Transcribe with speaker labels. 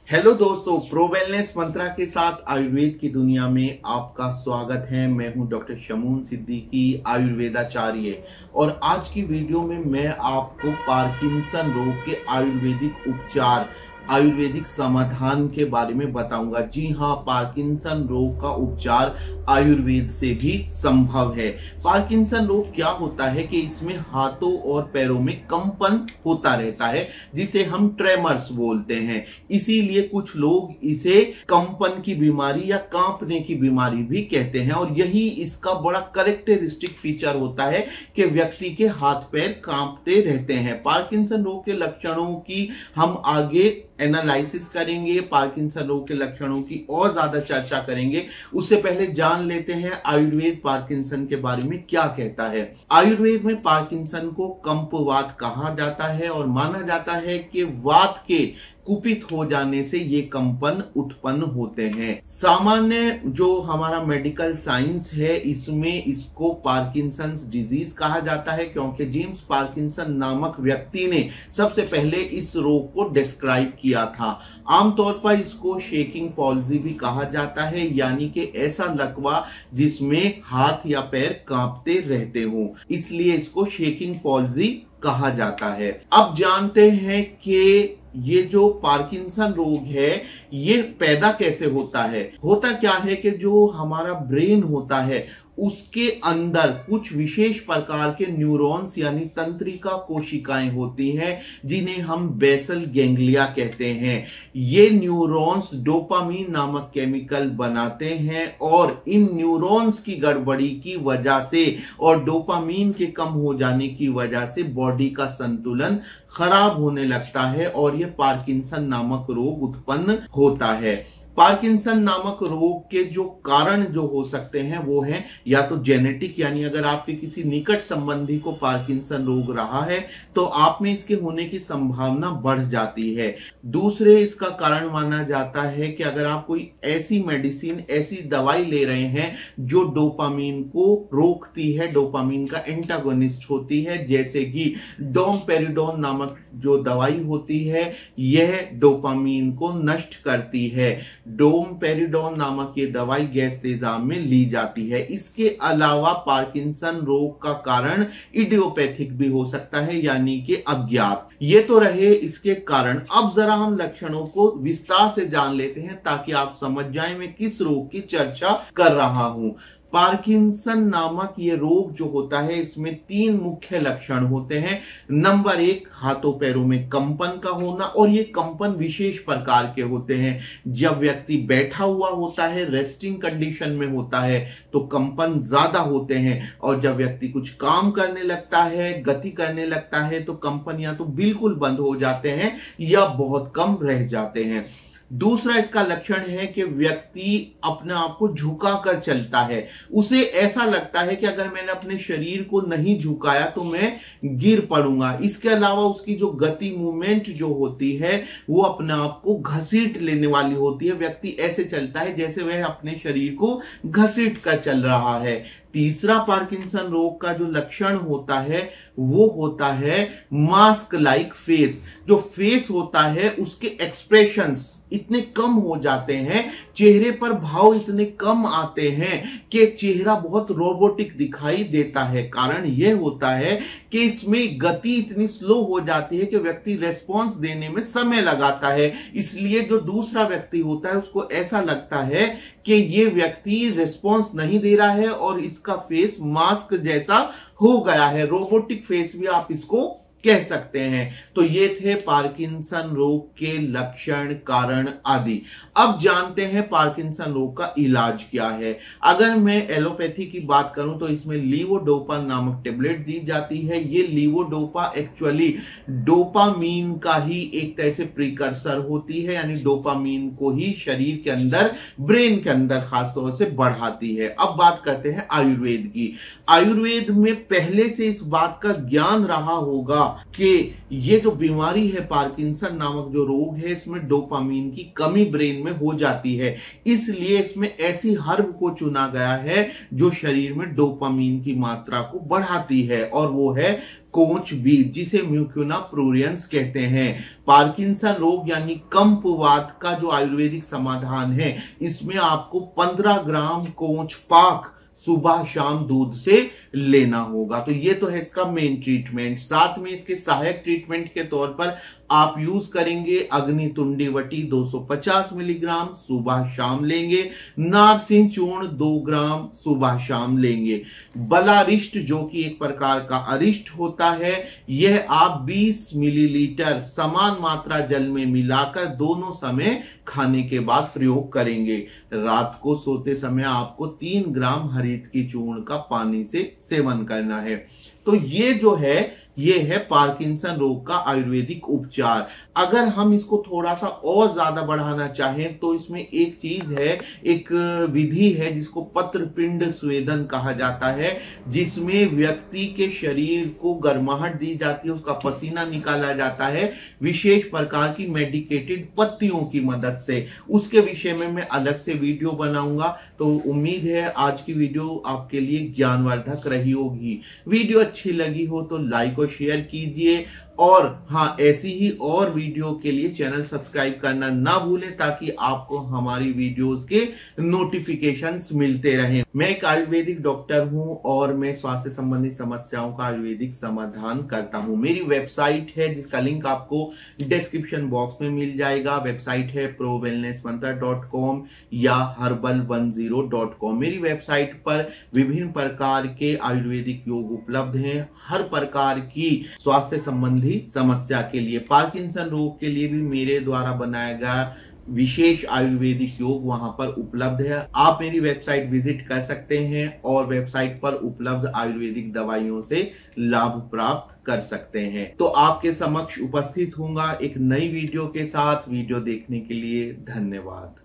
Speaker 1: Hello दोस्तों, pro wellness मंत्रा के साथ आयुर्वेद की दुनिया में आपका स्वागत है। मैं हूं डॉक्टर शमून सिद्दीकी, आयुर्वेदाचार्य। और आज की वीडियो में मैं आपको पार्किंसन रोग के आयुर्वेदिक उपचार, आयुर्वेदिक समाधान के बारे में बताऊंगा। जी हाँ, पार्किंसन रोग का उपचार आयुर्वेद से भी संभव है। पार्किंसन रोग क्या होता है कि इसमें हाथों और पैरों में कंपन होता रहता है, जिसे हम ट्रेमर्स बोलते हैं। इसीलिए कुछ लोग इसे कंपन की बीमारी या कांपने की बीमारी भी कहते हैं। और यही इसका बड़ा कैरेक्टरिस्टिक फीचर होता है कि व्यक्ति के हाथ पैर कांपते रहते हैं। पार्किंसन रोग के लक्षणों की हम आगे एनालिसिस करेंगे, पार्किंसन रोग के लक्षणों की और ज्यादा चर्चा करेंगे। उससे पहले जान लेते हैं आयुर्वेद पार्किंसन के बारे में क्या कहता है। आयुर्वेद में पार्किंसन को कंपवात कहा जाता है और माना जाता है कि वात के कुपित हो जाने से ये कंपन उत्पन्न होते हैं। सामान्य जो हमारा मेडिकल साइंस है, इसमें इसको पार्किंसंस डिजीज कहा जाता है, क्योंकि जेम्स पार्किंसन नामक व्यक्ति ने सबसे पहले इस रोग को डिस्क्राइब किया था। आमतौर पर इसको शेकिंग पॉल्जी भी कहा जाता है, यानी कि ऐसा लकवा जिसमें हाथ या पैर कांपते रहते हो, इसलिए इसको शेकिंग पॉल्जी कहा जाता है। अब जानते हैं कि ये जो पार्किंसन रोग है ये पैदा कैसे होता है। होता क्या है कि जो हमारा ब्रेन होता है उसके अंदर कुछ विशेष प्रकार के न्यूरॉन्स यानी तंत्रिका कोशिकाएं होती हैं, जिन्हें हम बेसल गैंग्लिया कहते हैं। ये न्यूरॉन्स डोपामीन नामक केमिकल बनाते हैं और इन न्यूरॉन्स की गड़बड़ी की वजह से और डोपामीन के कम हो जाने की वजह से बॉडी का संतुलन खराब होने लगता है और यह पार्किंसन नामक रोग उत्पन्न होता है। पार्किंसन नामक रोग के जो कारण जो हो सकते हैं वो हैं या तो जेनेटिक, यानी अगर आपके किसी निकट संबंधी को पार्किंसन रोग रहा है तो आप में इसके होने की संभावना बढ़ जाती है। दूसरे इसका कारण माना जाता है कि अगर आप कोई ऐसी मेडिसिन, ऐसी दवाई ले रहे हैं जो डोपामीन को रोकती है, डोपामीन का एंटागोनिस्ट होती है, जैसे कि डोमपेरिडोन नामक जो दवाई होती है यह डोपामीन को नष्ट करती है। डोमपेरिडोन नामक ये दवाई गैस तेजाब में ली जाती है। इसके अलावा पार्किंसन रोग का कारण इडियोपैथिक भी हो सकता है, यानी कि अज्ञात। ये तो रहे इसके कारण। अब जरा हम लक्षणों को विस्तार से जान लेते हैं ताकि आप समझ जाएं मैं किस रोग की चर्चा कर रहा हूं। पार्किंसन नामक ये रोग जो होता है इसमें तीन मुख्य लक्षण होते हैं। नंबर एक, हाथों पैरों में कंपन का होना, और ये कंपन विशेष प्रकार के होते हैं। जब व्यक्ति बैठा हुआ होता है, रेस्टिंग कंडीशन में होता है, तो कंपन ज्यादा होते हैं, और जब व्यक्ति कुछ काम करने लगता है, गति करने लगता है, तो कंपन या तो बिल्कुल बंद हो जाते हैं या बहुत कम रह जाते हैं। दूसरा इसका लक्षण है कि व्यक्ति अपने आप को झुका कर चलता है। उसे ऐसा लगता है कि अगर मैंने अपने शरीर को नहीं झुकाया तो मैं गिर पड़ूंगा। इसके अलावा उसकी जो गति, मूवमेंट जो होती है वो अपने आप को घसीट लेने वाली होती है। व्यक्ति ऐसे चलता है जैसे वह अपने शरीर को घसीट कर चल रहा है। तीसरा पार्किंसन रोग का जो लक्षण होता है वो होता है मास्क लाइक फेस। जो फेस होता है उसके एक्सप्रेशंस इतने कम हो जाते हैं, चेहरे पर भाव इतने कम आते हैं कि चेहरा बहुत रोबोटिक दिखाई देता है। कारण यह होता है कि इसमें गति इतनी स्लो हो जाती है कि व्यक्ति रेस्पॉन्स देने में समय लगाता है। इसलिए जो दूसरा व्यक्ति होता है उसको ऐसा लगता है कि ये व्यक्ति रेस्पॉन्स नहीं दे रहा है और इसका फेस मास्क जैसा हो गया है। रोबोटिक फेस भी आप इसको कह सकते हैं। तो ये थे पार्किंसन रोग के लक्षण, कारण आदि। अब जानते हैं पार्किंसन रोग का इलाज क्या है। अगर मैं एलोपैथी की बात करूं तो इसमें लीवोडोपा नामक टेबलेट दी जाती है। ये लीवोडोपा एक्चुअली डोपामीन का ही एक तरह से प्रीकर्सर होती है, यानी डोपामीन को ही शरीर के अंदर, ब्रेन के अंदर खासतौर से बढ़ाती है। अब बात करते हैं आयुर्वेद की। आयुर्वेद में पहले से इस बात का ज्ञान रहा होगा कि ये जो बीमारी है पार्किंसन नामक जो रोग है, इसमें डोपामीन की कमी ब्रेन में हो जाती है। इसलिए इसमें ऐसी हर्ब को चुना गया है जो शरीर में डोपामीन की मात्रा को बढ़ाती है, और वो है कोंच बीज, जिसे म्यूक्यूना प्रूरियंस कहते हैं। पार्किंसन रोग यानी कंपवात का जो आयुर्वेदिक समाधान है, इसमें आपको 15 ग्राम कोंच पाक सुबह शाम दूध से लेना होगा। तो ये तो है इसका मेन ट्रीटमेंट। साथ में इसके सहायक ट्रीटमेंट के तौर पर आप यूज करेंगे अग्नितुंडी वटी 250 मिलीग्राम सुबह शाम लेंगे, नारसिंह चूर्ण 2 ग्राम सुबह शाम लेंगे। बलारिष्ट जो कि एक प्रकार का अरिष्ट होता है, यह आप 20 मिलीलीटर समान मात्रा जल में मिलाकर दोनों समय खाने के बाद प्रयोग करेंगे। रात को सोते समय आपको 3 ग्राम हरित की चूर्ण का पानी से सेवन करना है। तो ये जो है ये है पार्किंसन रोग का आयुर्वेदिक उपचार। अगर हम इसको थोड़ा सा और ज्यादा बढ़ाना चाहें तो इसमें एक चीज है, एक विधि है जिसको पत्रपिंड स्वेदन कहा जाता है, जिसमें व्यक्ति के शरीर को गर्माहट दी जाती है, उसका पसीना निकाला जाता है विशेष प्रकार की मेडिकेटेड पत्तियों की मदद से। उसके विषय में मैं अलग से वीडियो बनाऊंगा। तो उम्मीद है आज की वीडियो आपके लिए ज्ञानवर्धक रही होगी। वीडियो अच्छी लगी हो तो लाइक और शेयर कीजिए, और हाँ, ऐसी ही और वीडियो के लिए चैनल सब्सक्राइब करना ना भूलें ताकि आपको हमारी वीडियोस के नोटिफिकेशंस मिलते रहें। मैं एक आयुर्वेदिक डॉक्टर हूं और मैं स्वास्थ्य संबंधी समस्याओं का आयुर्वेदिक समाधान करता हूं। मेरी वेबसाइट है जिसका लिंक आपको डिस्क्रिप्शन बॉक्स में मिल जाएगा। वेबसाइट है prowellnessmantra.com या herbal10.com। मेरी वेबसाइट पर विभिन्न प्रकार के आयुर्वेदिक योग उपलब्ध हैं, हर प्रकार की स्वास्थ्य संबंधी समस्या के लिए। पार्किंसन रोग के लिए भी मेरे द्वारा बनाया गया विशेष आयुर्वेदिक योग वहां पर उपलब्ध है। आप मेरी वेबसाइट विजिट कर सकते हैं और वेबसाइट पर उपलब्ध आयुर्वेदिक दवाइयों से लाभ प्राप्त कर सकते हैं। तो आपके समक्ष उपस्थित होऊंगा एक नई वीडियो के साथ। वीडियो देखने के लिए धन्यवाद।